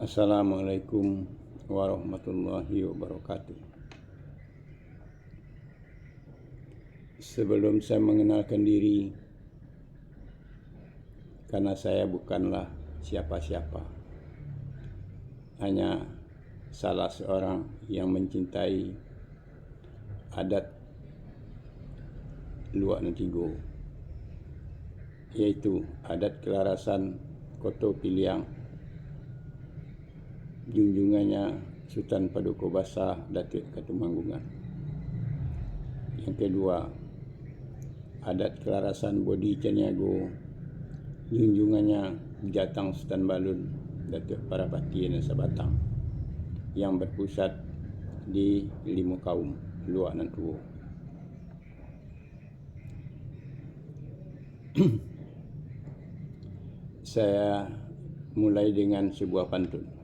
Assalamualaikum warahmatullahi wabarakatuh. Sebelum saya mengenalkan diri, karena saya bukanlah siapa-siapa, hanya salah seorang yang mencintai adat Luak Nantigo, yaitu adat Kelarasan Koto Piliang, junjungannya Sultan Paduka Basah Datuk Katumanggungan. Yang kedua, adat Kelarasan Bodi Caniago, junjungannya Jatang Sultan Balun Datuk Parapati Nasa Batang, yang berpusat di Limo Kaum, Luak Nantuo. Saya mulai dengan sebuah pantun.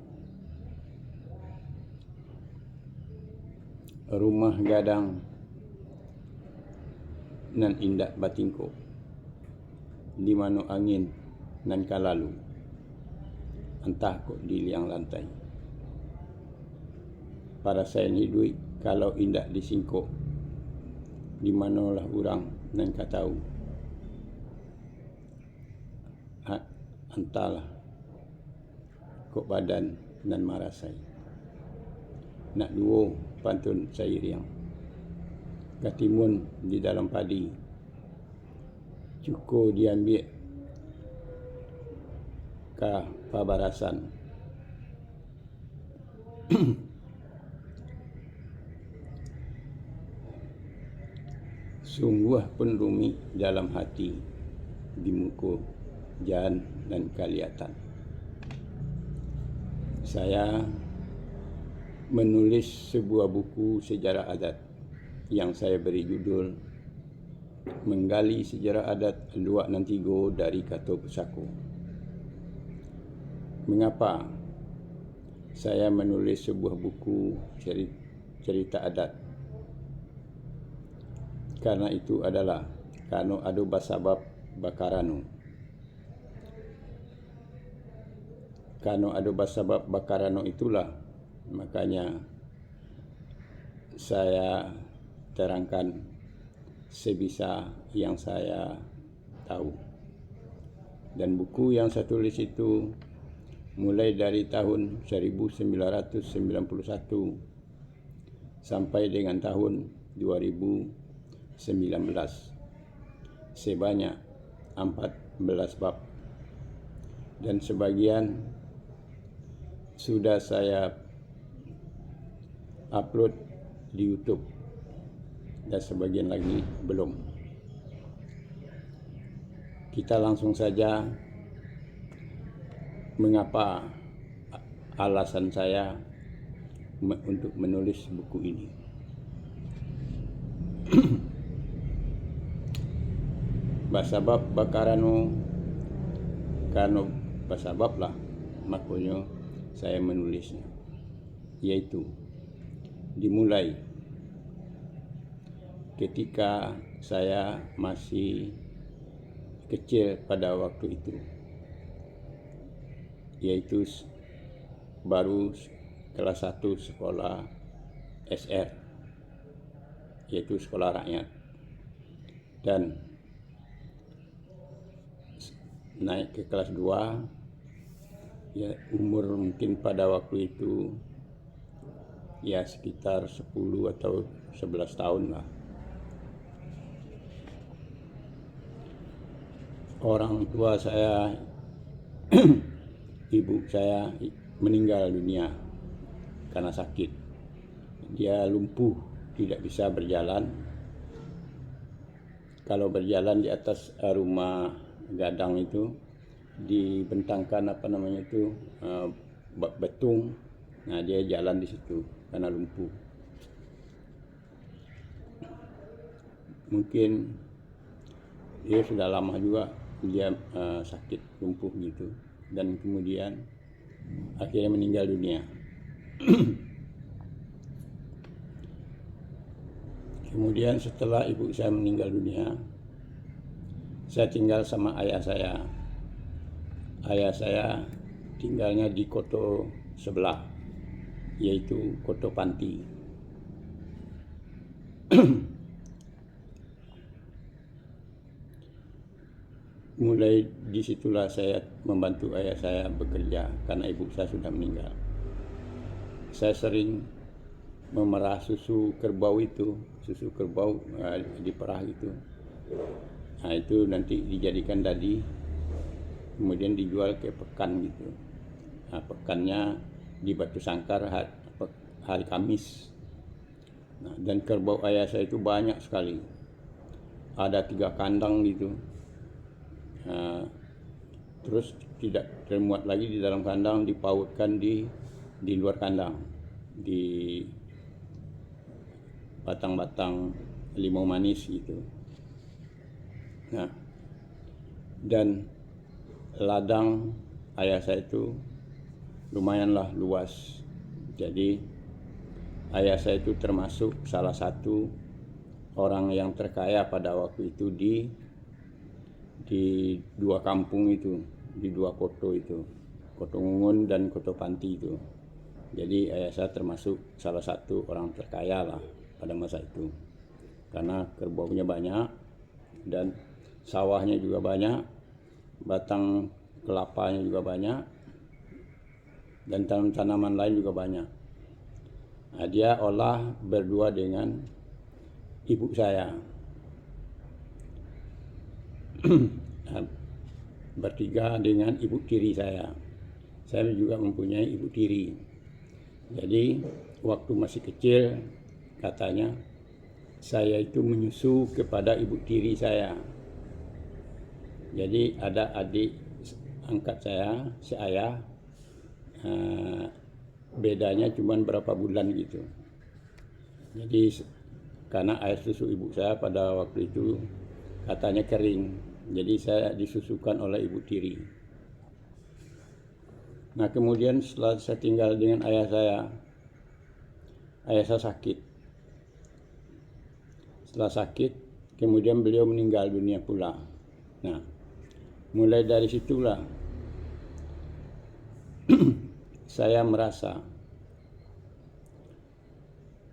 Rumah gadang nan indak batingko, di mano angin nan kalalu, entah kok di liang lantai. Para saya ni duit kalau indak disingkok, di manolah orang nan katau, entahlah kok badan nan marasai. Nak duo pantun syair yang katimun di dalam padi, cuko diambil ka pabarasan. Sungguh pun rumi dalam hati, di muka jalan dan kelihatan. Saya menulis sebuah buku sejarah adat yang saya beri judul Menggali Sejarah Adat Luak Nantigo dari Kato Pusako. Mengapa saya menulis sebuah buku cerita adat? Karena itu adalah kano ado basabab bakarano. Kano ado basabab bakarano itulah makanya saya terangkan sebisa yang saya tahu. Dan buku yang saya tulis itu mulai dari tahun 1991 sampai dengan tahun 2019, sebanyak 14 bab, dan sebagian sudah saya upload di YouTube dan sebagian lagi belum. Kita langsung saja, mengapa alasan saya untuk menulis buku ini. Basabab bakarano, karena basabab lah makanya saya menulisnya, yaitu dimulai ketika saya masih kecil pada waktu itu, yaitu baru kelas 1 sekolah SR, yaitu sekolah rakyat, dan naik ke kelas 2, ya umur mungkin pada waktu itu ya sekitar 10 atau 11 tahun lah. Orang tua saya, ibu saya meninggal dunia karena sakit. Dia lumpuh, tidak bisa berjalan. Kalau berjalan di atas rumah gadang itu dibentangkan betung. Nah, dia jalan di situ karena lumpuh. Mungkin dia sudah lama juga dia sakit lumpuh gitu, dan kemudian akhirnya meninggal dunia. Kemudian setelah ibu saya meninggal dunia, saya tinggal sama ayah saya. Ayah saya tinggalnya di Koto sebelah, yaitu Koto Panti. Mulai disitulah saya membantu ayah saya bekerja karena ibu saya sudah meninggal. Saya sering memerah susu kerbau diperah itu. Nah, itu nanti dijadikan dadi, kemudian dijual ke pekan gitu. Nah, pekannya di Batu Sangkar hari Kamis. Nah, dan kerbau ayah saya itu banyak sekali. Ada 3 kandang gitu. Nah, terus tidak termuat lagi di dalam kandang, dipautkan di luar kandang, di batang-batang limau manis gitu. Nah, dan ladang ayah saya itu lumayanlah luas. Jadi ayah saya itu termasuk salah satu orang yang terkaya pada waktu itu di 2 kampung itu, di 2 koto itu, Koto Ngungun dan Koto Panti itu. Jadi ayah saya termasuk salah satu orang terkaya lah pada masa itu, karena kerbaunya banyak dan sawahnya juga banyak, batang kelapanya juga banyak, dan tanaman lain juga banyak. Nah, dia olah berdua dengan ibu saya. Bertiga dengan ibu tiri saya. Saya juga mempunyai ibu tiri. Jadi waktu masih kecil katanya saya itu menyusu kepada ibu tiri saya. Jadi ada adik angkat saya, si ayah, bedanya cuma berapa bulan gitu. Jadi karena air susu ibu saya pada waktu itu katanya kering, jadi saya disusukan oleh ibu tiri. Nah, kemudian setelah saya tinggal dengan ayah saya sakit. Setelah sakit, kemudian beliau meninggal dunia pula. Nah, mulai dari situlah saya merasa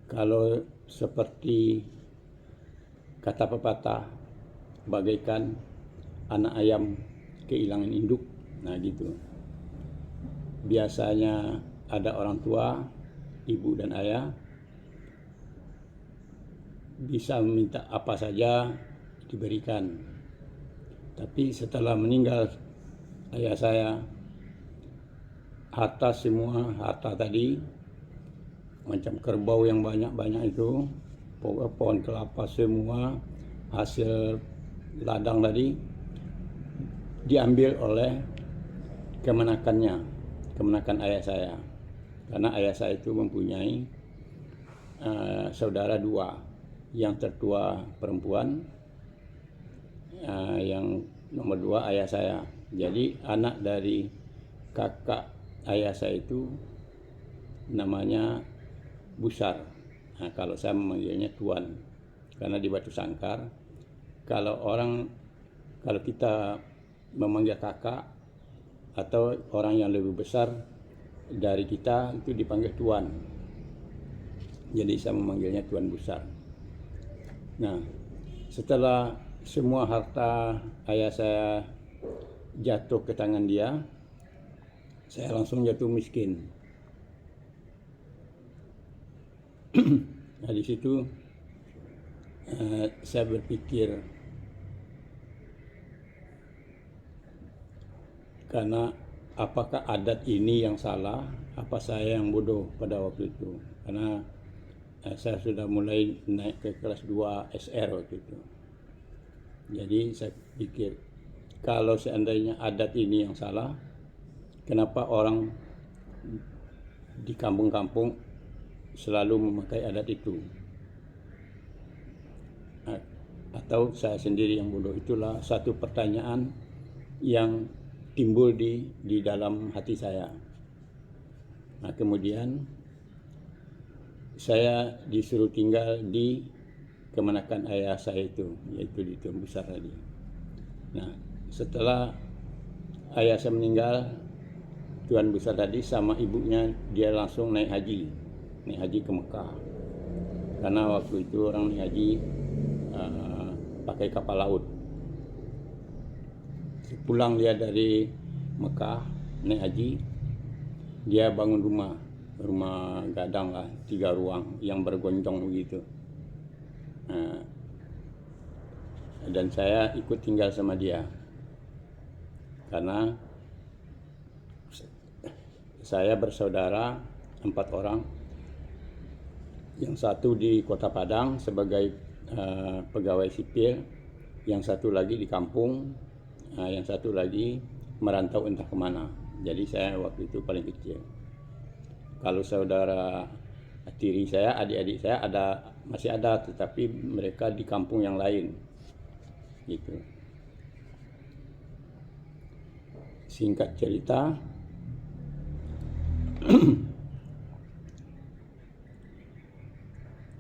kalau seperti kata pepatah, bagaikan anak ayam kehilangan induk. Nah gitu. Biasanya ada orang tua, ibu dan ayah, bisa meminta apa saja diberikan. Tapi setelah meninggal ayah saya, harta tadi, macam kerbau yang banyak-banyak itu, pohon kelapa semua, hasil ladang tadi diambil oleh kemenakan ayah saya. Karena ayah saya itu mempunyai saudara 2, yang tertua perempuan, yang nomor 2 ayah saya. Jadi anak dari kakak ayah saya itu namanya Busar. Nah, kalau saya memanggilnya Tuan, karena di Batu Sangkar kalau kita memanggil kakak atau orang yang lebih besar dari kita itu dipanggil Tuan. Jadi saya memanggilnya Tuan Busar. Nah, setelah semua harta ayah saya jatuh ke tangan dia, saya langsung jatuh miskin. Nah, di situ saya berpikir, karena apakah adat ini yang salah, apa saya yang bodoh pada waktu itu? Karena saya sudah mulai naik ke kelas 2 SR waktu itu. Jadi saya pikir, kalau seandainya adat ini yang salah, kenapa orang di kampung-kampung selalu memakai adat itu? Atau saya sendiri yang bodoh? Itulah satu pertanyaan yang timbul di dalam hati saya. Nah, kemudian saya disuruh tinggal di kemenakan ayah saya itu, yaitu di Tuan Busar tadi. Nah, setelah ayah saya meninggal, Tuan Besar tadi sama ibunya dia langsung naik haji ke Mekah. Karena waktu itu orang naik haji pakai kapal laut. Pulang dia dari Mekah naik haji, dia bangun rumah gadang lah, 3 ruang yang bergonjong begitu. Dan saya ikut tinggal sama dia karena saya bersaudara 4 orang. Yang satu di Kota Padang sebagai pegawai sipil, yang satu lagi di kampung, yang satu lagi merantau entah kemana. Jadi saya waktu itu paling kecil. Kalau saudara tiri saya, adik-adik saya masih ada, tetapi mereka di kampung yang lain gitu. Singkat cerita,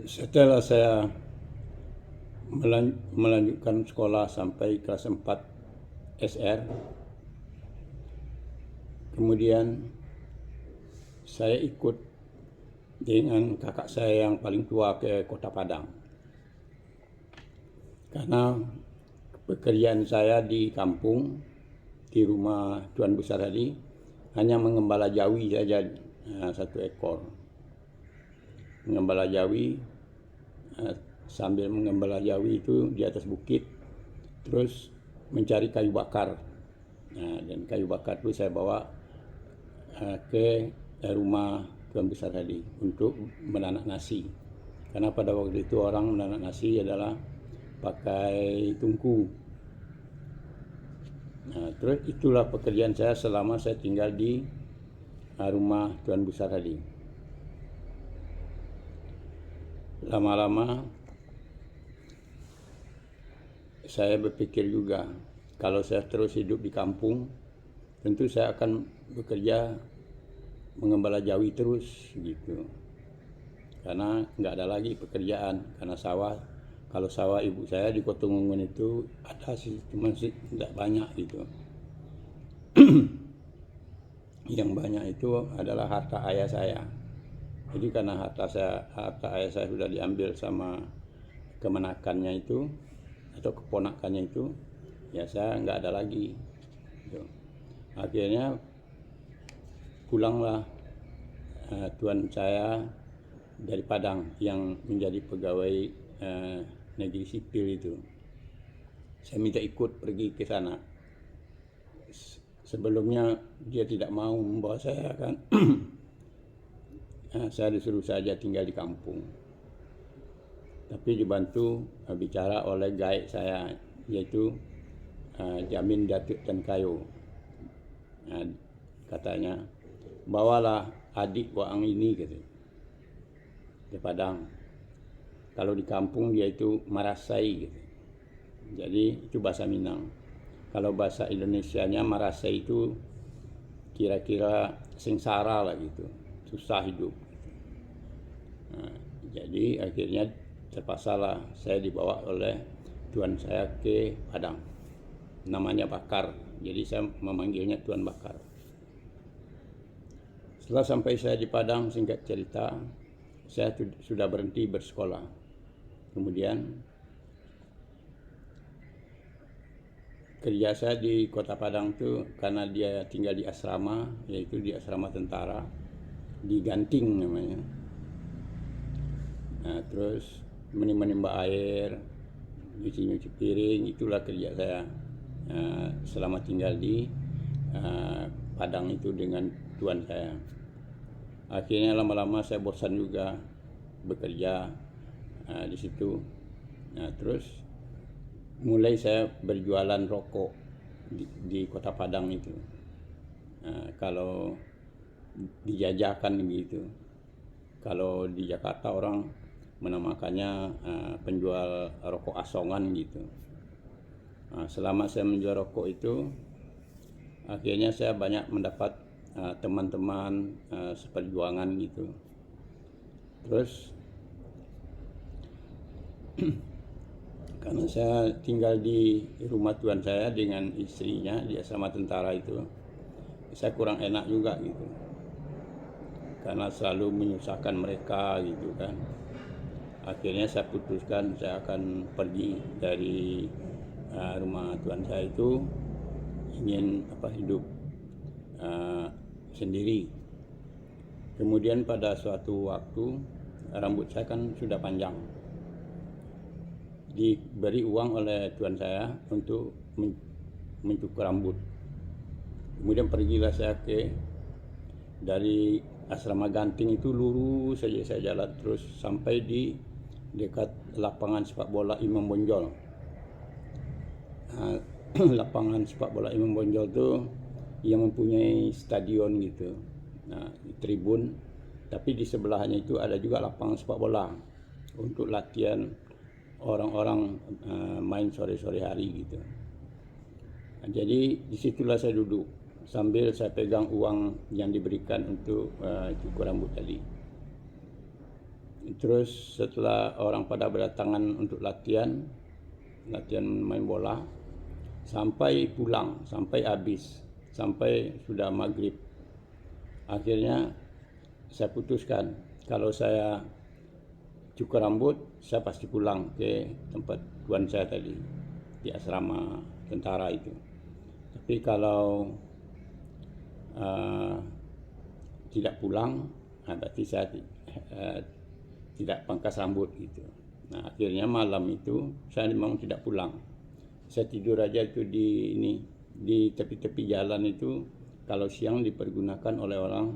setelah saya melanjutkan sekolah sampai kelas 4 SR, kemudian saya ikut dengan kakak saya yang paling tua ke Kota Padang. Karena pekerjaan saya di kampung, di rumah Tuan Besar tadi, hanya mengembala jawi saja 1 ekor. Mengembala jawi, sambil mengembala jawi itu di atas bukit, terus mencari kayu bakar. Dan kayu bakar itu saya bawa ke rumah Tuan Besar tadi untuk menanak nasi. Karena pada waktu itu orang menanak nasi adalah pakai tungku. Terus itulah pekerjaan saya selama saya tinggal di rumah Tuan Besar tadi. Lama-lama saya berpikir juga, kalau saya terus hidup di kampung, tentu saya akan bekerja mengembala jawi terus gitu. Karena nggak ada lagi pekerjaan, karena sawah. Kalau sawah ibu saya di Kotungungun itu ada sih, cuma sih tidak banyak gitu. Yang banyak itu adalah harta ayah saya. Jadi karena harta ayah saya sudah diambil sama kemenakannya itu atau keponakannya itu, ya saya nggak ada lagi. Akhirnya pulanglah tuan saya dari Padang yang menjadi pegawai negeri sipil itu. Saya minta ikut pergi ke sana. Sebelumnya dia tidak mau membawa saya kan. Saya disuruh saja tinggal di kampung. Tapi dibantu bicara oleh guide saya, yaitu Jamin Datuk Tan Kayo. Katanya, bawalah adik Waang ini gitu, ke Padang. Kalau di kampung dia itu Marasai gitu. Jadi itu bahasa Minang. Kalau bahasa Indonesianya Marasai itu kira-kira sengsara lah gitu, susah hidup. Jadi akhirnya terpaksalah saya dibawa oleh tuan saya ke Padang. Namanya Bakar, jadi saya memanggilnya Tuan Bakar. Setelah sampai saya di Padang, singkat cerita, saya sudah berhenti bersekolah. Kemudian kerja saya di Kota Padang itu karena dia tinggal di asrama, yaitu di asrama tentara, di Ganting namanya. Terus menimba air, nyuci piring, itulah kerja saya selama tinggal di Padang itu dengan tuan saya. Akhirnya lama-lama saya bosan juga bekerja di situ. Terus mulai saya berjualan rokok di Kota Padang itu. Kalau dijajakan gitu. Kalau di Jakarta orang menamakannya penjual rokok asongan gitu. Selama saya menjual rokok itu, akhirnya saya banyak mendapat teman-teman seperjuangan gitu. Terus karena saya tinggal di rumah tuan saya dengan istrinya di asrama tentara itu, saya kurang enak juga gitu, karena selalu menyusahkan mereka gitu kan. Akhirnya saya putuskan saya akan pergi dari rumah tuan saya itu, ingin hidup sendiri. Kemudian pada suatu waktu rambut saya kan sudah panjang, diberi uang oleh tuan saya untuk mencukur rambut. Kemudian pergilah saya dari asrama Ganting itu lurus saja saya jalan terus sampai di dekat lapangan sepak bola Imam Bonjol. Lapangan sepak bola Imam Bonjol itu yang mempunyai stadion gitu, tribun, tapi di sebelahnya itu ada juga lapangan sepak bola untuk latihan orang-orang main sore-sore hari gitu. Jadi disitulah saya duduk sambil saya pegang uang yang diberikan untuk cukur rambut tadi. Terus setelah orang pada berdatangan untuk latihan main bola, sampai pulang, sampai habis, sampai sudah maghrib, akhirnya saya putuskan kalau saya cukur rambut, saya pasti pulang ke tempat tuan saya tadi di asrama tentara itu. Tapi kalau tidak pulang, berarti saya tidak pangkas rambut gitu. Nah, akhirnya malam itu saya memang tidak pulang. Saya tidur aja itu di tepi-tepi jalan itu, kalau siang dipergunakan oleh orang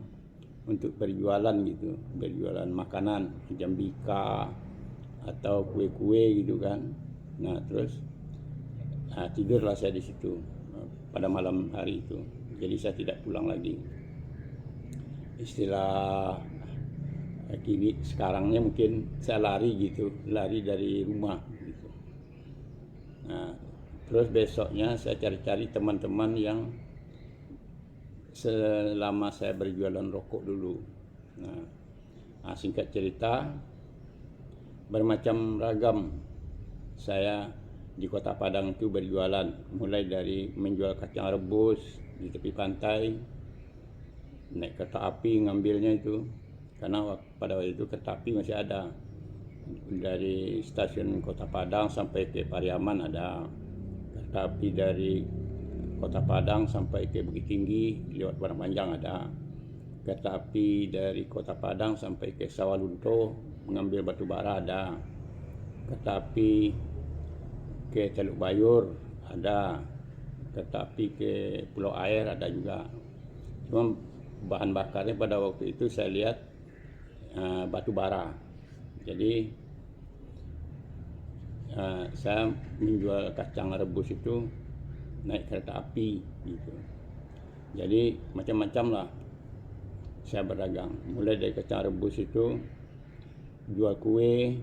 untuk berjualan gitu, berjualan makanan, jambika atau kue-kue gitu kan. Nah, terus tidurlah saya di situ pada malam hari itu. Jadi saya tidak pulang lagi. Istilah kini sekarangnya mungkin saya lari gitu, lari dari rumah gitu. Nah, terus besoknya saya cari-cari teman-teman yang selama saya berjualan rokok dulu. Nah, singkat cerita, bermacam ragam saya di Kota Padang itu berjualan, mulai dari menjual kacang rebus di tepi pantai, naik kereta api ngambilnya itu, karena pada waktu itu kereta api masih ada dari stasiun Kota Padang sampai ke Pariaman, ada kereta api dari Kota Padang sampai ke Bukit Tinggi lewat Padang Panjang, ada kereta api dari Kota Padang sampai ke Sawalunto mengambil batu bara, ada kereta api ke Teluk Bayur, ada kereta api ke Pulau Air, ada juga. Cuma bahan bakarnya pada waktu itu saya lihat batu bara. Jadi saya menjual kacang rebus itu naik kereta api gitu. Jadi macam-macam lah saya berdagang, mulai dari kacang rebus itu jual kue,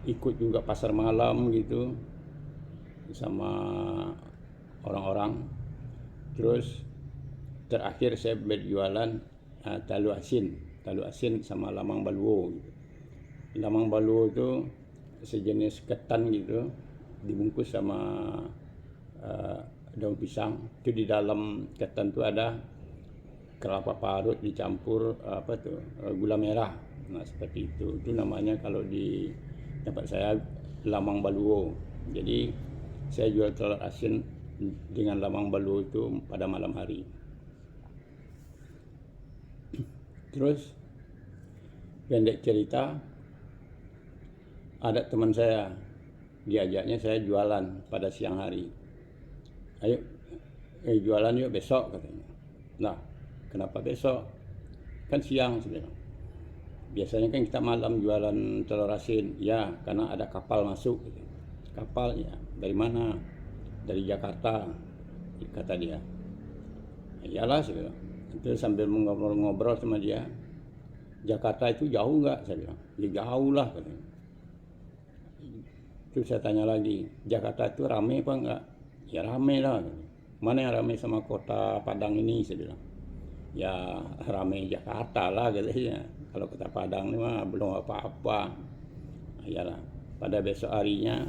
ikut juga pasar malam gitu sama orang-orang. Terus terakhir saya berjualan talu asin sama lamang baluo gitu. Lamang baluo itu sejenis ketan gitu, dibungkus sama daun pisang. Itu di dalam ketan itu ada kelapa parut dicampur gula merah. Nah, seperti itu. Itu namanya kalau di tempat saya lamang baluo. Jadi saya jual telur asin dengan lamang baluo itu pada malam hari. Terus pendek cerita, ada teman saya, diajaknya saya jualan pada siang hari. Ayo jualan yuk besok katanya. Nah, kenapa besok? Kan siang sebenarnya. Biasanya kan kita malam jualan telur asin. Ya, karena ada kapal masuk. Kapal ya, dari mana? Dari Jakarta, kata dia. Iyalah sebenarnya. Itu sambil ngobrol-ngobrol sama dia, Jakarta itu jauh nggak? Saya bilang, ya jauh lah katanya. Terus saya tanya lagi, Jakarta itu ramai apa enggak? Ya ramai lah. Mana yang ramai sama Kota Padang ini? Saya bilang, ya ramai Jakarta lah katanya. Kalau Kota Padang ini mah belum apa-apa. Iyalah. Pada besok harinya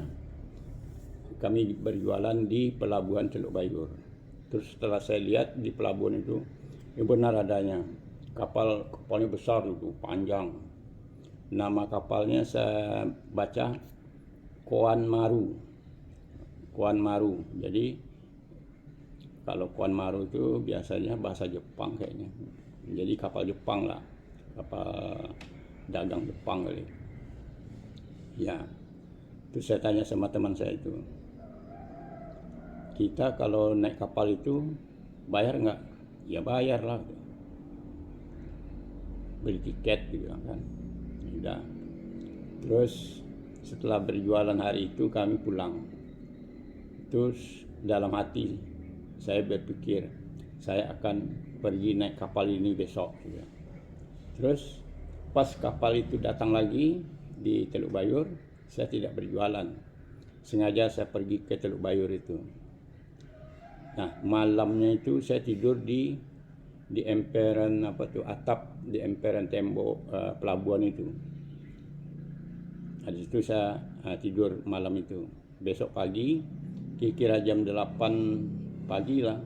kami berjualan di Pelabuhan Teluk Bayur. Terus setelah saya lihat di pelabuhan itu, ya benar adanya kapalnya besar itu, panjang. Nama kapalnya saya baca Koan Maru. Koan Maru. Jadi kalau Koan Maru itu biasanya bahasa Jepang kayaknya. Jadi kapal Jepang lah, kapal dagang Jepang kali. Ya, itu saya tanya sama teman saya itu, kita kalau naik kapal itu bayar nggak? Ya bayar lah, beli tiket gitu kan. Udah. Terus setelah berjualan hari itu kami pulang. Terus dalam hati saya berpikir saya akan pergi naik kapal ini besok gitu. Terus pas kapal itu datang lagi di Teluk Bayur, saya tidak berjualan. Sengaja saya pergi ke Teluk Bayur itu. Nah, malamnya itu saya tidur di emperan atap di emperan tembok pelabuhan itu. Nah, di situ saya tidur malam itu. Besok pagi kira-kira jam 8 pagi lah,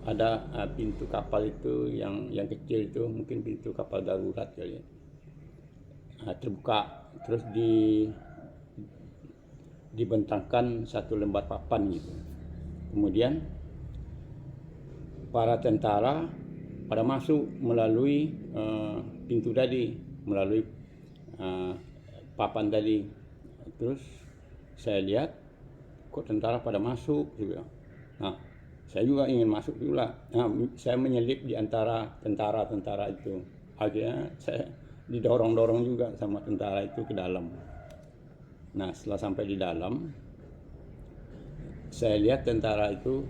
ada pintu kapal itu yang kecil itu, mungkin pintu kapal darurat kali ya, terbuka. Terus dibentangkan satu lembar papan gitu. Kemudian para tentara pada masuk melalui pintu tadi, melalui papan tadi. Terus saya lihat kok tentara pada masuk juga. Nah, saya juga ingin masuk juga. Nah, saya menyelip di antara tentara-tentara itu. Akhirnya saya didorong-dorong juga sama tentara itu ke dalam. Nah, setelah sampai di dalam, saya lihat tentara itu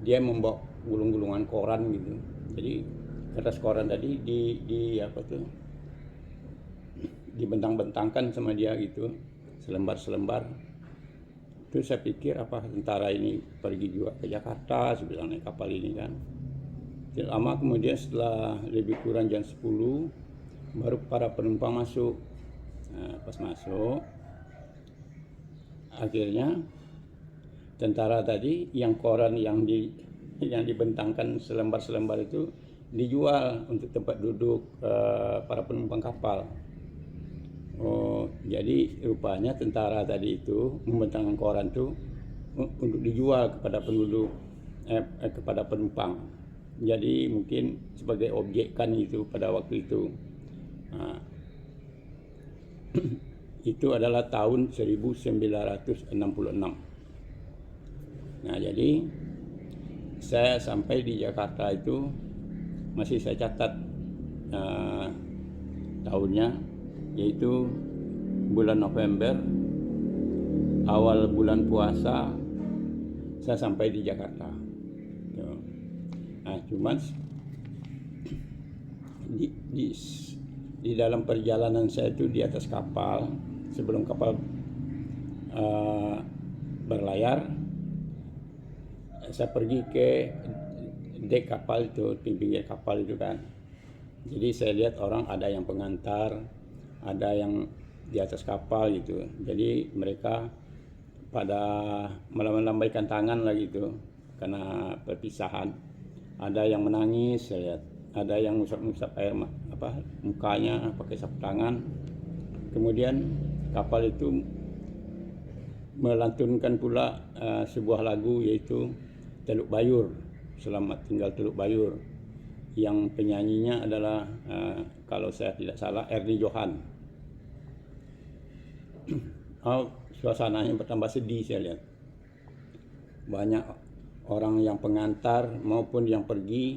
dia membawa gulung-gulungan koran gitu. Jadi kertas koran tadi dibentang-bentangkan sama dia gitu, selembar-selembar. Terus saya pikir apa tentara ini pergi juga ke Jakarta sebelum naik kapal ini kan. Tidak lama kemudian setelah lebih kurang jam 10 baru para penumpang masuk. Nah, pas masuk akhirnya tentara tadi yang koran yang dibentangkan selembar-selembar itu dijual untuk tempat duduk para penumpang kapal. Oh, jadi rupanya tentara tadi itu membentangkan koran itu untuk dijual kepada kepada penumpang. Jadi mungkin sebagai objekan itu pada waktu itu. Nah, itu adalah tahun 1966. Nah, jadi saya sampai di Jakarta itu masih saya catat tahunnya, yaitu bulan November, awal bulan puasa saya sampai di Jakarta. Nah, cuman di dalam perjalanan saya itu di atas kapal, sebelum kapal berlayar, saya pergi ke dek kapal itu, pinggir kapal itu kan. Jadi saya lihat orang, ada yang pengantar, ada yang di atas kapal gitu. Jadi mereka pada melambaikan tangan lah gitu karena perpisahan. Ada yang menangis, saya lihat. Ada yang ngusap-ngusap air mukanya pakai sapu tangan. Kemudian kapal itu melantunkan pula sebuah lagu, yaitu Teluk Bayur, Selamat Tinggal Teluk Bayur, yang penyanyinya adalah kalau saya tidak salah Ernie Johan. Suasananya bertambah sedih saya lihat. Banyak orang yang pengantar maupun yang pergi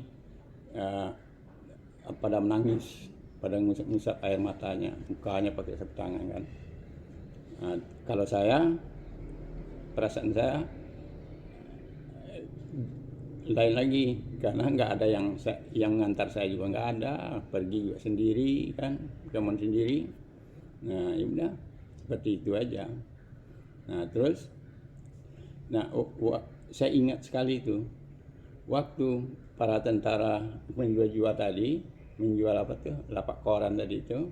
pada menangis, pada ngusap-ngusap air matanya, mukanya pakai sapu tangan kan. Nah, kalau saya, perasaan saya lain lagi, karena nggak ada yang ngantar saya juga, nggak ada, pergi juga sendiri kan, cuman sendiri. Nah, ya udah seperti itu aja. Nah, terus saya ingat sekali itu waktu para tentara menjual lapak koran tadi itu,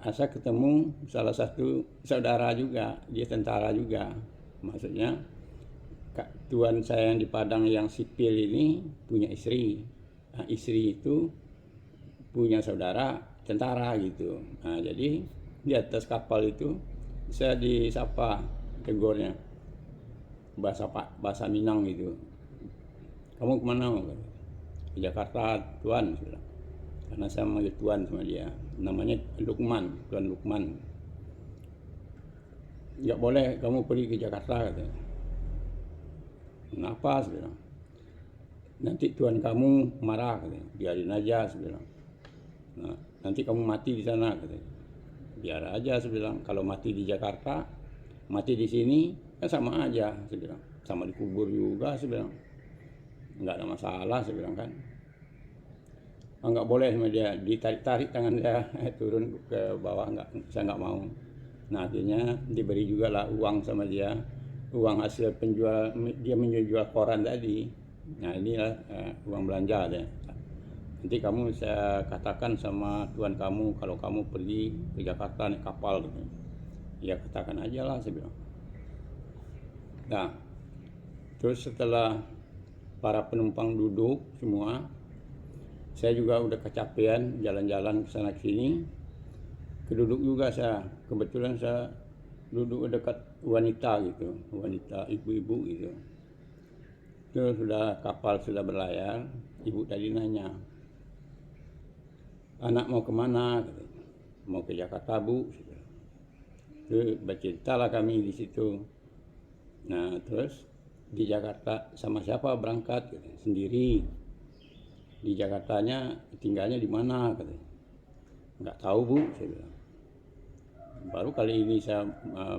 saya ketemu salah satu saudara juga, dia tentara juga, maksudnya tuan saya yang di Padang yang sipil ini punya istri. Nah, istri itu punya saudara tentara gitu. Nah, jadi di atas kapal itu saya disapa, tegurnya bahasa Minang gitu. Kamu kemana? Ke Jakarta, Tuan. Karena saya manggil Tuan sama dia. Namanya Lukman, Tuan Lukman. Nggak boleh kamu pergi ke Jakarta, katanya. Kenapa? Saya bilang. Nanti Tuan kamu marah, katanya. Biarin aja, saya bilang. Nah, nanti kamu mati di sana, katanya. Biar aja, saya bilang. Kalau mati di Jakarta, mati di sini, kan sama aja, saya bilang. Sama dikubur juga, saya bilang. Nggak ada masalah, saya bilang kan. Oh, nggak boleh sama dia, ditarik-tarik tangan saya turun ke bawah, saya nggak mau. Nah, akhirnya diberi juga lah uang sama dia, uang hasil penjual, dia menjual koran tadi. Nah, inilah uang belanja deh. Nanti kamu, saya katakan sama tuan kamu kalau kamu pergi ke Jakarta naik kapal gitu. Ya katakan aja lah, saya bilang. Nah, terus setelah para penumpang duduk semua, saya juga udah kecapean jalan-jalan ke sana sini. Keduduk juga saya, kebetulan saya duduk dekat wanita gitu, wanita ibu-ibu gitu. Terus sudah kapal sudah berlayar, ibu tadi nanya, anak mau kemana? Mau ke Jakarta, Bu. Terus berceritalah kami di situ. Nah, terus di Jakarta sama siapa berangkat? Sendiri. Di Jakartanya tinggalnya di mana, katanya. Nggak tahu, Bu, saya bilang. Baru kali ini saya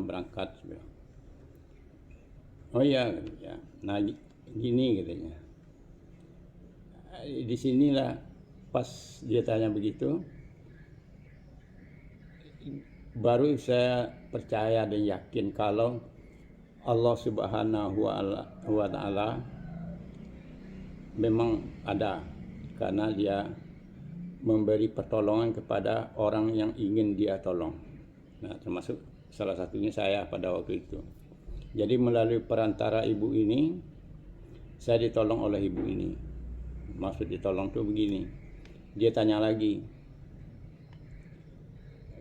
berangkat, saya bilang. Oh iya, ya. Nah, gini katanya. Di sinilah pas dia tanya begitu, baru saya percaya dan yakin kalau Allah Subhanahu wa Ta'ala memang ada, karena dia memberi pertolongan kepada orang yang ingin dia tolong. Nah, termasuk salah satunya saya pada waktu itu. Jadi melalui perantara ibu ini, saya ditolong oleh ibu ini. Maksud ditolong tuh begini, dia tanya lagi,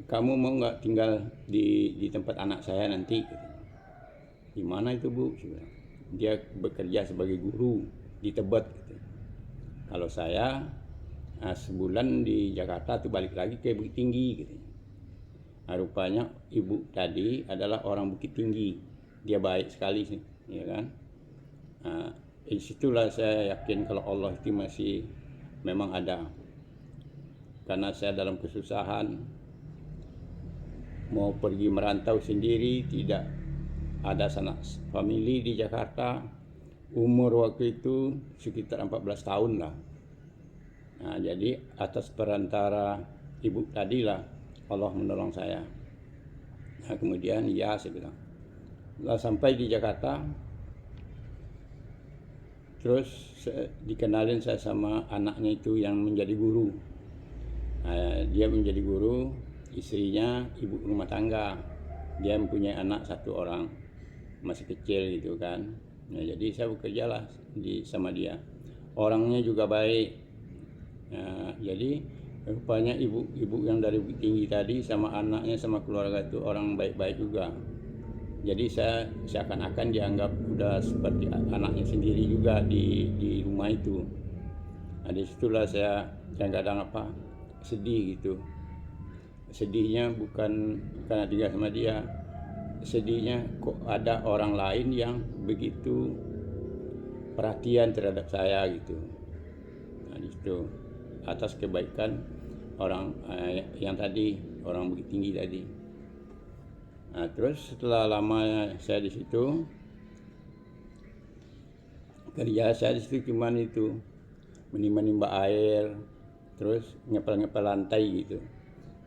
kamu mau nggak tinggal di tempat anak saya nanti? Di mana itu, Bu? Dia bekerja sebagai guru di Tebet. Kalau saya sebulan di Jakarta tuh balik lagi ke Bukit Tinggi gitu. Nah, rupanya ibu tadi adalah orang Bukit Tinggi, dia baik sekali sih, ya kan. Nah, disitulah saya yakin kalau Allah itu masih memang ada. Karena saya dalam kesusahan, mau pergi merantau sendiri, tidak ada sanak famili di Jakarta. Umur waktu itu sekitar 14 tahun lah. Nah, jadi atas perantara ibu tadilah Allah menolong saya. Nah, kemudian ya saya bilang. Lalu sampai di Jakarta, terus dikenalin saya sama anaknya itu yang menjadi guru. Nah, dia menjadi guru, istrinya ibu rumah tangga. Dia mempunyai anak 1 orang, masih kecil gitu kan. Nah, jadi saya bekerjalah sama dia. Orangnya juga baik. Nah, jadi rupanya ibu yang dari Bukit Tinggi tadi sama anaknya sama keluarga itu orang baik-baik juga. Jadi saya seakan-akan dianggap udah seperti anaknya sendiri juga di rumah itu. Nah, disitulah saya kadang-kadang sedih gitu. Sedihnya bukan karena tinggal sama dia, sedihnya kok ada orang lain yang begitu perhatian terhadap saya gitu. Nah, itu atas kebaikan orang yang tadi, orang Bukit Tinggi tadi. Nah, terus setelah lama saya di situ, kerja saya di situ cuman itu menimba air, terus ngepel lantai gitu.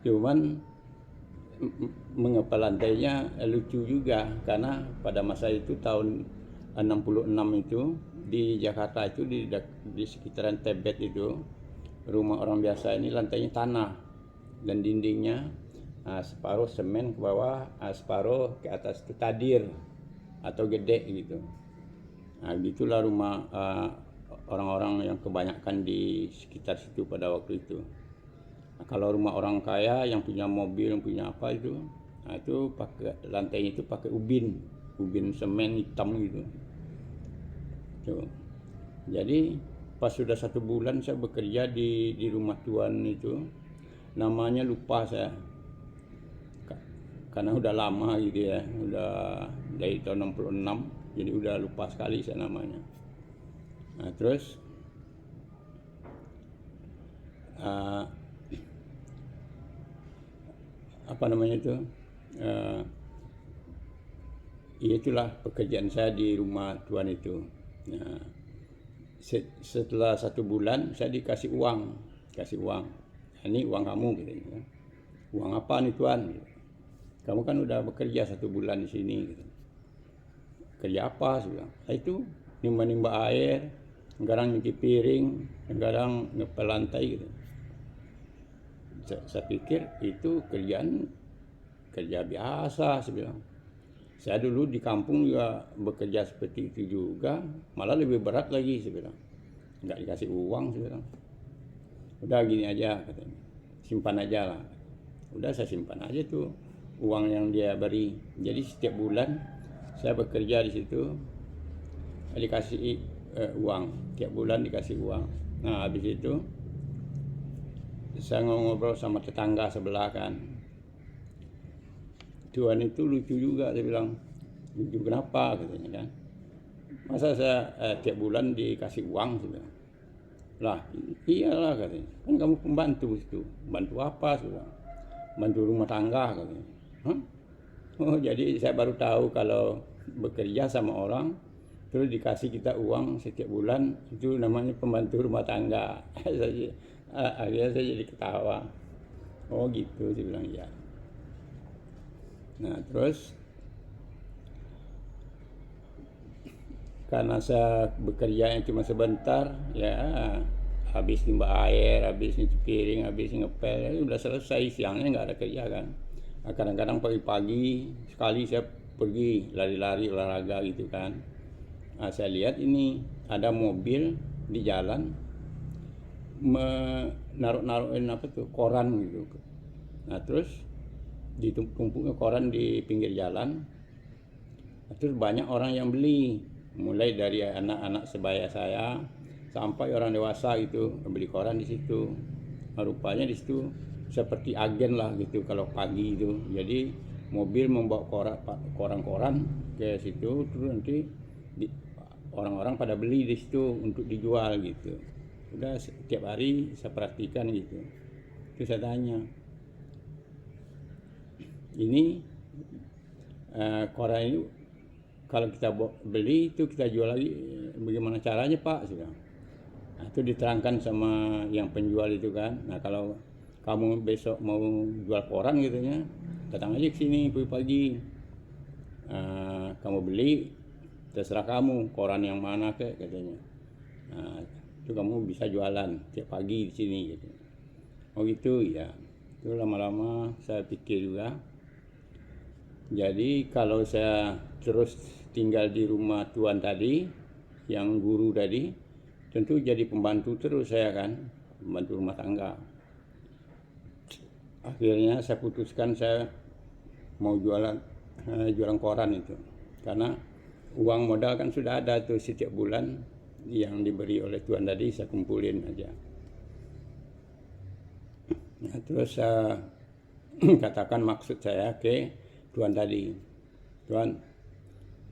Cuman mengepel lantainya lucu juga, karena pada masa itu tahun 66 itu di Jakarta itu di sekitaran Tebet itu, rumah orang biasa ini lantainya tanah dan dindingnya separuh semen ke bawah, separuh ke atas itu tadir atau gede gitu. Nah, gitulah rumah orang-orang yang kebanyakan di sekitar situ pada waktu itu. Nah, kalau rumah orang kaya yang punya mobil, yang punya apa itu, nah itu pakai lantainya itu pakai ubin semen hitam gitu. Tuh. Jadi pas sudah 1 bulan saya bekerja di rumah tuan itu, namanya lupa saya, karena udah lama gitu ya, udah dari tahun 66, jadi udah lupa sekali saya namanya. Nah terus apa namanya itu, itulah pekerjaan saya di rumah tuan itu. Nah, setelah 1 bulan saya dikasih uang, Nah, ini uang kamu gitu kan. Uang apa nih tuan? Kamu kan udah bekerja 1 bulan di sini gitu. Kerja apa? Saya bilang. Nah, itu nimba air, kadang nyuci piring, kadang ngepel lantai gitu. Saya pikir itu kerja biasa, saya bilang. Saya dulu di kampung juga bekerja seperti itu juga, malah lebih berat lagi, saya bilang. Nggak dikasih uang, saya bilang. Udah gini aja katanya, simpan aja lah. Udah saya simpan aja tuh uang yang dia beri. Jadi setiap bulan saya bekerja di situ, dikasih uang, tiap bulan dikasih uang. Nah habis itu saya ngobrol sama tetangga sebelah kan, tuan itu lucu juga, saya bilang. Lucu kenapa katanya kan, masa saya tiap bulan dikasih uang, saya bilang. Lah iyalah katanya, kan kamu pembantu itu. Bantu apa? Saya bilang. Bantu rumah tangga katanya. Hah? Oh jadi saya baru tahu kalau bekerja sama orang terus dikasih kita uang setiap bulan itu namanya pembantu rumah tangga. Akhirnya saya jadi ketawa. Oh gitu, saya bilang ya. Nah terus karena saya bekerja yang cuma sebentar ya, habis nimba air, habis nyuci piring, habis ngepel, ya udah selesai, siangnya nggak ada kerja kan. Nah, kadang-kadang pagi-pagi sekali saya pergi lari-lari olahraga gitu kan. Nah, saya lihat ini ada mobil di jalan naruh-naruhin apa tuh koran gitu. Nah terus ditumpuknya koran di pinggir jalan. Nah, terus banyak orang yang beli, mulai dari anak-anak sebaya saya sampai orang dewasa itu beli koran di situ. Nah, rupanya di situ seperti agen lah gitu kalau pagi itu. Jadi mobil membawa koran-koran ke situ, terus nanti orang-orang pada beli di situ untuk dijual gitu. Udah setiap hari saya perhatikan gitu. Terus saya tanya, ini koran ini kalau kita beli itu kita jual lagi, bagaimana caranya Pak? Nah, itu diterangkan sama yang penjual itu kan. Nah kalau kamu besok mau jual koran gitu ya, datang aja ke sini pagi-pagi. Kamu beli, terserah kamu koran yang mana katanya. Nah, itu kamu bisa jualan tiap pagi di sini gitu. Oh gitu ya. Itu lama-lama saya pikir juga. Jadi kalau saya terus tinggal di rumah tuan tadi, yang guru tadi, tentu jadi pembantu terus saya kan, pembantu rumah tangga. Akhirnya saya putuskan saya mau jualan koran itu, karena uang modal kan sudah ada tuh setiap bulan yang diberi oleh tuan tadi, saya kumpulin aja. Nah, terus saya katakan maksud saya ke tuan tadi, tuan,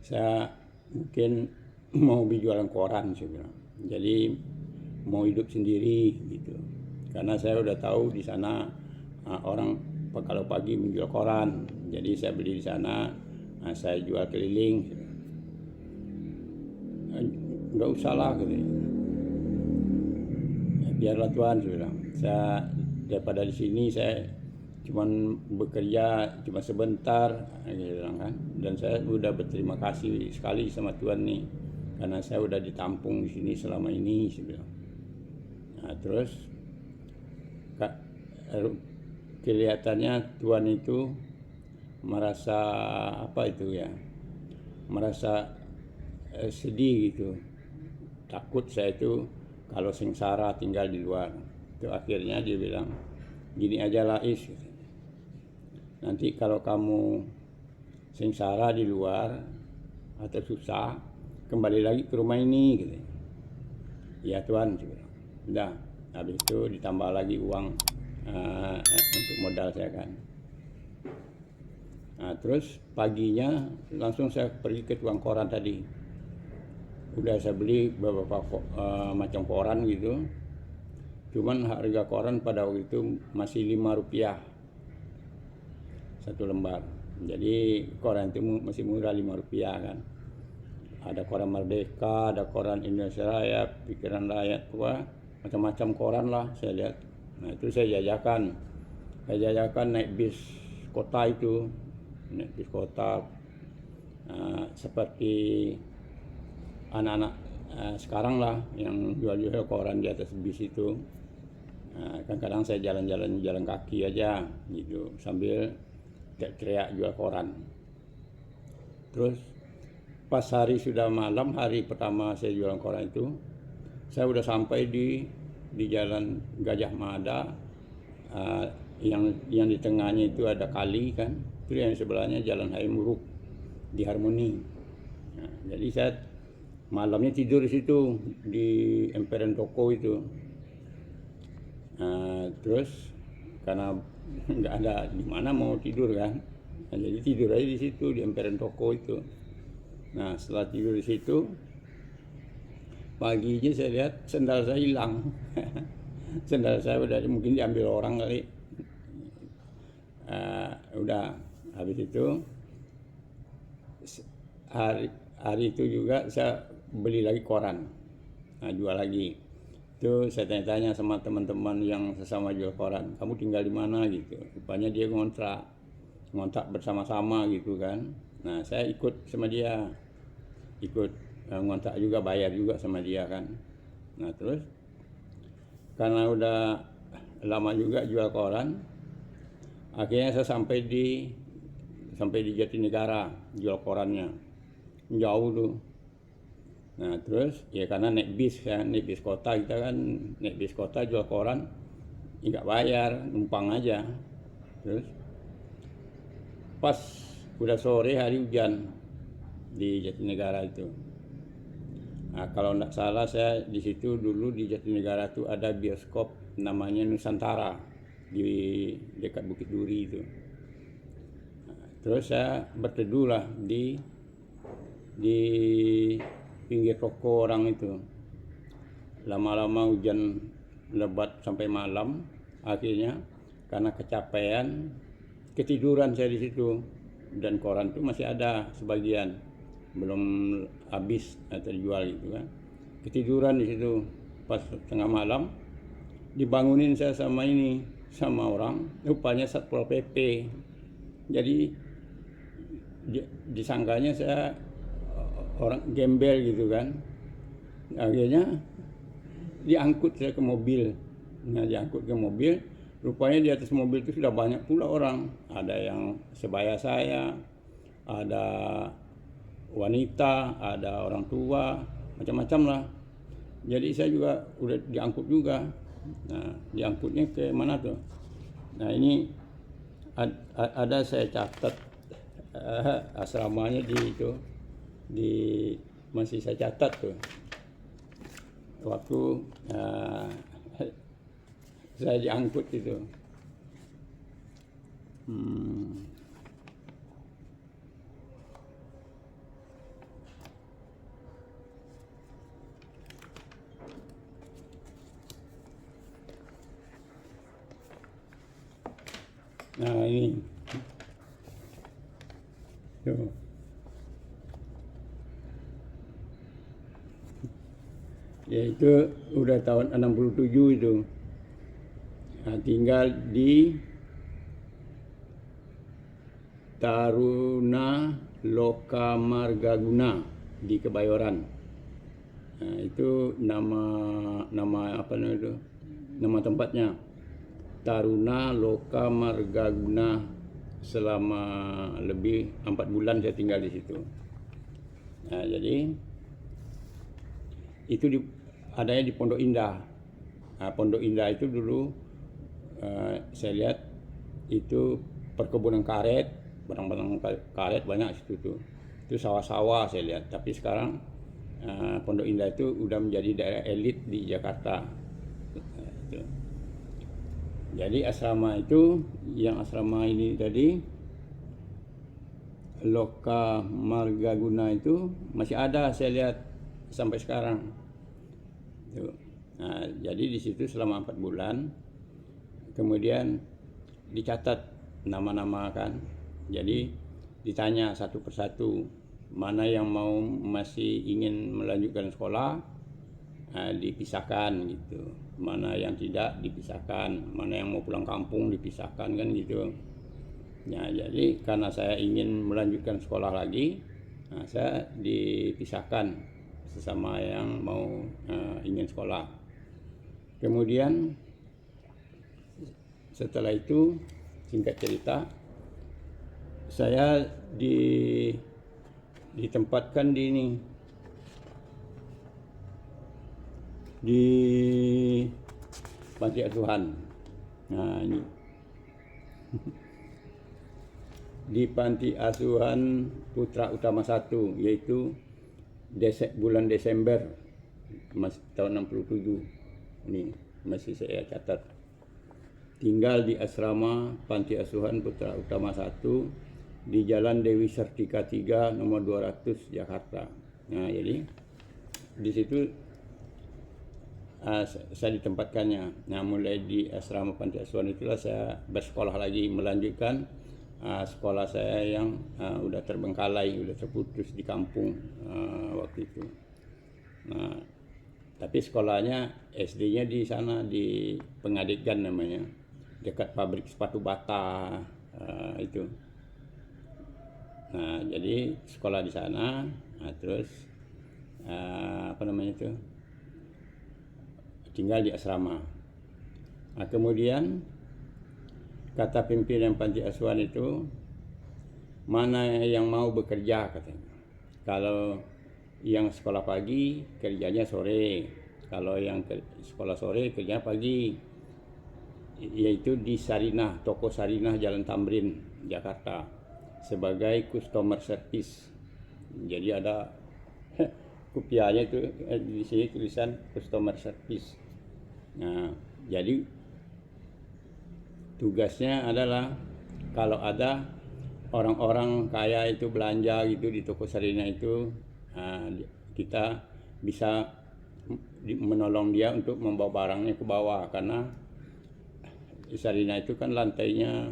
saya mungkin mau jualan koran, saya bilang. Jadi mau hidup sendiri gitu, karena saya udah tahu di sana orang kalau pagi menjual koran, jadi saya beli di sana, saya jual keliling. Nggak usah lah gitu. Biarlah tuan, saya bilang. Saya daripada di sini saya cuman bekerja cuma sebentar gitu kan, dan saya udah berterima kasih sekali sama tuan nih karena saya udah ditampung di sini selama ini, saya bilang. Nah terus kelihatannya tuan itu merasa apa itu ya, merasa sedih gitu, takut saya itu kalau sengsara tinggal di luar. Itu akhirnya dia bilang, gini aja lah Is, nanti kalau kamu sengsara di luar atau susah, kembali lagi ke rumah ini gitu. Ya Tuhan, udah. Habis itu ditambah lagi uang untuk modal saya kan. Nah, terus paginya langsung saya pergi ke tukang koran tadi. Udah saya beli beberapa macam koran gitu. Cuman harga koran pada waktu itu masih Rp5 satu lembar. Jadi koran itu masih murah Rp5 kan. Ada koran Merdeka, ada koran Indonesia Raya, Pikiran Rakyat, macam-macam koran lah saya lihat. Nah itu saya jajakan. Saya jajakan naik bis kota itu, naik bis kota seperti anak-anak sekarang lah yang jual-jual koran di atas bis itu. Kadang-kadang saya jalan kaki aja gitu sambil teriak jual koran. Terus pas hari sudah malam, hari pertama saya jualan koran itu, saya udah sampai di Jalan Gajah Mada, yang di tengahnya itu ada kali kan, itu yang sebelahnya Jalan Hayamuruk di Harmoni. Nah, jadi saya malamnya tidur di situ di emperan toko itu. Terus karena nggak ada di mana mau tidur kan, nah, jadi tidur aja di situ di emperan toko itu. Nah setelah tidur di situ, paginya saya lihat sendal saya hilang. Sendal saya udah mungkin diambil orang kali. Udah habis itu hari itu juga saya beli lagi koran, jual lagi. Itu saya tanya-tanya sama teman-teman yang sesama jual koran, kamu tinggal di mana gitu. Rupanya dia ngontrak bersama-sama gitu kan. Nah saya ikut sama dia, ikut ngontrak juga, bayar juga sama dia kan. Nah terus karena udah lama juga jual koran, akhirnya saya sampai di Jatinegara jual korannya, jauh tuh. Nah terus ya karena naik bis kan, naik bis kota, kita kan naik bis kota jual koran nggak bayar, numpang aja. Terus pas udah sore hari hujan di Jatinegara itu. Nah, kalau nggak salah saya di situ dulu di Jatinegara itu ada bioskop namanya Nusantara di dekat Bukit Duri itu. Nah, terus saya berteduh lah di pinggir toko orang itu. Lama-lama hujan lebat sampai malam, akhirnya karena kecapean ketiduran saya di situ. Dan koran itu masih ada sebagian, belum habis atau dijual gitu kan. Ketiduran di situ, pas tengah malam dibangunin saya sama orang, rupanya Satpol PP. Jadi disangkanya saya orang gembel gitu kan. Akhirnya diangkut saya ke mobil. Nah diangkut ke mobil, rupanya di atas mobil itu sudah banyak pula orang. Ada yang sebaya saya, ada wanita, ada orang tua, macam-macam lah. Jadi saya juga udah diangkut juga. Nah, diangkutnya ke mana tuh? Nah ini ada saya catat asramanya masih saya catat tuh. Waktu saya diangkut itu. Nah ini tuh. Ya itu udah tahun 67 itu. Nah, tinggal di Taruna Lokamargaguna di Kebayoran. Nah, itu nama apa namanya itu? Nama tempatnya. Taruna Lokamargaguna, selama lebih 4 bulan saya tinggal di situ. Nah, jadi itu adanya di Pondok Indah. Nah, Pondok Indah itu dulu saya lihat itu perkebunan karet, barang-barang karet banyak situ tuh. Itu sawah-sawah saya lihat. Tapi sekarang Pondok Indah itu udah menjadi daerah elit di Jakarta. Itu. Jadi asrama itu, yang asrama ini tadi, Loka Margaguna itu masih ada saya lihat sampai sekarang. Tuh. Nah, jadi di situ selama 4 bulan, kemudian dicatat nama-nama kan. Jadi ditanya satu persatu mana yang mau masih ingin melanjutkan sekolah, dipisahkan gitu. Mana yang tidak dipisahkan, mana yang mau pulang kampung dipisahkan kan gitu. Nah, jadi karena saya ingin melanjutkan sekolah lagi, saya dipisahkan sesama yang mau ingin sekolah. Kemudian setelah itu, singkat cerita, saya ditempatkan di ini, di panti asuhan. Nah, ini di panti asuhan Putra Utama 1, yaitu bulan Desember tahun 67. Ini masih saya catat. Tinggal di asrama panti asuhan Putra Utama 1 di Jalan Dewi Sartika 3 nomor 200 Jakarta. Nah, jadi di situ saya ditempatkannya. Nah, mulai di asrama panti asuhan itulah saya bersekolah lagi, melanjutkan sekolah saya yang udah terbengkalai, udah terputus di kampung waktu itu. Nah, tapi sekolahnya SD-nya di sana, di Pengadegan namanya, dekat pabrik sepatu bata itu. Nah, jadi sekolah di sana, terus apa namanya itu, tinggal di asrama. Nah, kemudian kata pimpinan panti asuhan itu, mana yang mau bekerja katanya. Kalau yang sekolah pagi kerjanya sore, kalau yang sekolah sore kerjanya pagi, yaitu di Sarinah, toko Sarinah Jalan Tamrin Jakarta, sebagai customer service. Jadi ada kopiahnya itu di sini tulisan customer service. Nah, jadi tugasnya adalah kalau ada orang-orang kaya itu belanja gitu di toko Sarinah itu, kita bisa menolong dia untuk membawa barangnya ke bawah, karena Sarinah itu kan lantainya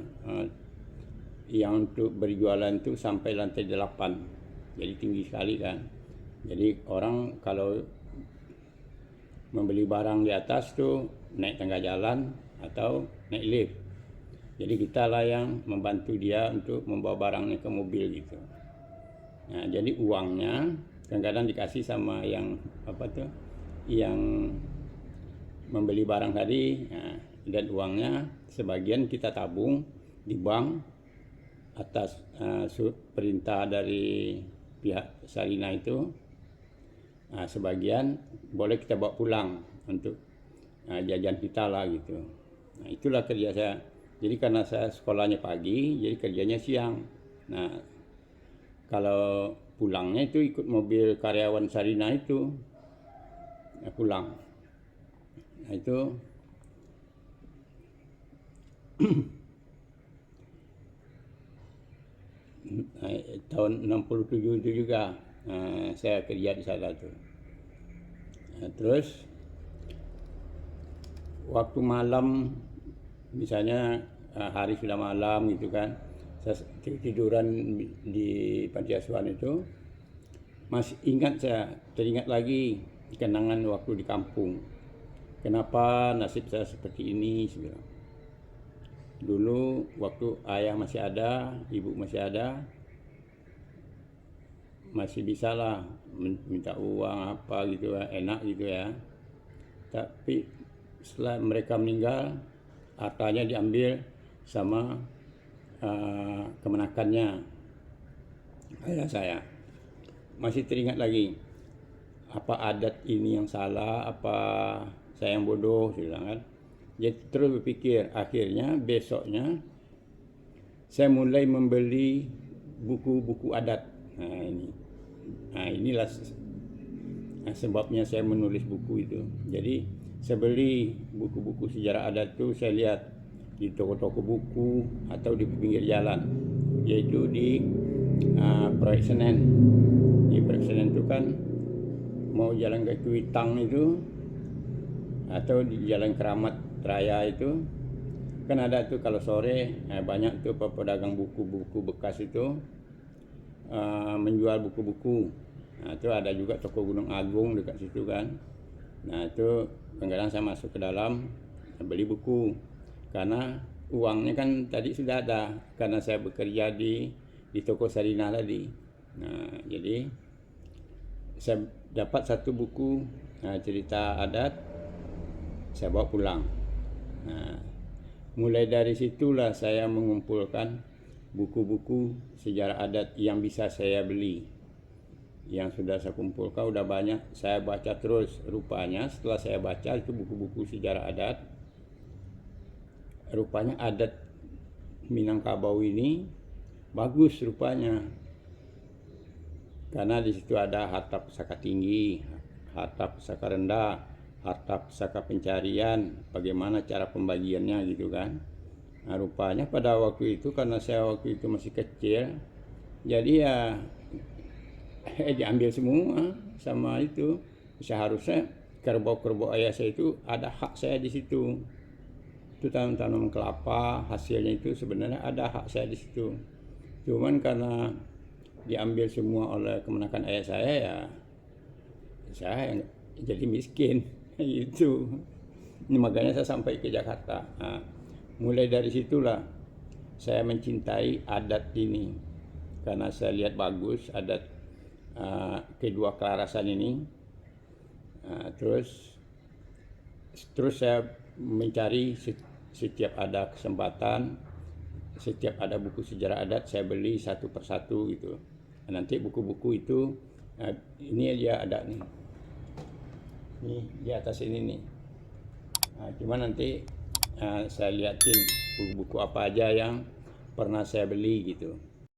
yang untuk berjualan itu sampai lantai 8, jadi tinggi sekali kan. Jadi orang kalau membeli barang di atas tuh naik tangga jalan atau naik lift. Jadi kita lah yang membantu dia untuk membawa barangnya ke mobil gitu. Nah, jadi uangnya kadang-kadang dikasih sama yang yang membeli barang tadi. Nah, dan uangnya sebagian kita tabung di bank atas perintah dari pihak Sarinah itu. Nah, sebagian boleh kita bawa pulang untuk jajan kita lah gitu. Nah, itulah kerja saya. Jadi karena saya sekolahnya pagi, jadi kerjanya siang. Nah, kalau pulangnya itu ikut mobil karyawan Sarinah itu, pulang. Nah, itu tahun 67 itu juga saya kerja di sana tuh. Nah, terus waktu malam, misalnya hari sudah malam gitu kan, saya tiduran di panti asuhan itu, masih ingat, saya teringat lagi kenangan waktu di kampung. Kenapa nasib saya seperti ini sebenarnya. Dulu waktu ayah masih ada, ibu masih ada, masih bisa lah minta uang apa gitu ya, enak gitu ya. Tapi setelah mereka meninggal, hartanya diambil sama kemenakannya ayah saya. Masih teringat lagi apa adat ini yang salah, apa saya yang bodoh, saya bilang kan. Jadi terus berpikir, akhirnya besoknya saya mulai membeli buku-buku adat. Inilah sebabnya saya menulis buku itu. Jadi saya beli buku-buku sejarah adat itu, saya lihat di toko-toko buku atau di pinggir jalan, yaitu di Proyek Senen. Di Proyek Senen itu kan mau jalan ke Kuitang itu atau di Jalan Keramat Raya itu kan ada tuh kalau sore banyak tuh pedagang buku-buku bekas itu menjual buku-buku. Nah, itu ada juga toko Gunung Agung dekat situ kan. Nah, itu kadang-kadang saya masuk ke dalam beli buku karena uangnya kan tadi sudah ada karena saya bekerja di toko Sarinah tadi. Nah, jadi saya dapat satu buku cerita adat, saya bawa pulang. Nah, mulai dari situlah saya mengumpulkan buku-buku sejarah adat yang bisa saya beli. Yang sudah saya kumpulkan udah banyak, saya baca terus. Rupanya setelah saya baca itu buku-buku sejarah adat, rupanya adat Minangkabau ini bagus rupanya. Karena di situ ada harta pusaka tinggi, harta pusaka rendah, harta pusaka pencarian, bagaimana cara pembagiannya gitu kan. Nah, rupanya pada waktu itu karena saya waktu itu masih kecil, jadi ya diambil semua sama itu. Seharusnya kerbau-kerbau ayah saya itu ada hak saya di situ. Itu tanam kelapa, hasilnya itu sebenarnya ada hak saya di situ. Cuman karena diambil semua oleh kemenakan ayah saya, ya saya jadi miskin itu. Ini makanya saya sampai ke Jakarta. Nah, mulai dari situlah saya mencintai adat ini karena saya lihat bagus adat kedua kelarasan ini. Terus saya mencari setiap ada kesempatan, setiap ada buku sejarah adat saya beli satu persatu gitu. Nanti buku-buku itu ini dia ada nih di atas ini nih. Cuma nanti saya liatin buku-buku apa aja yang pernah saya beli gitu.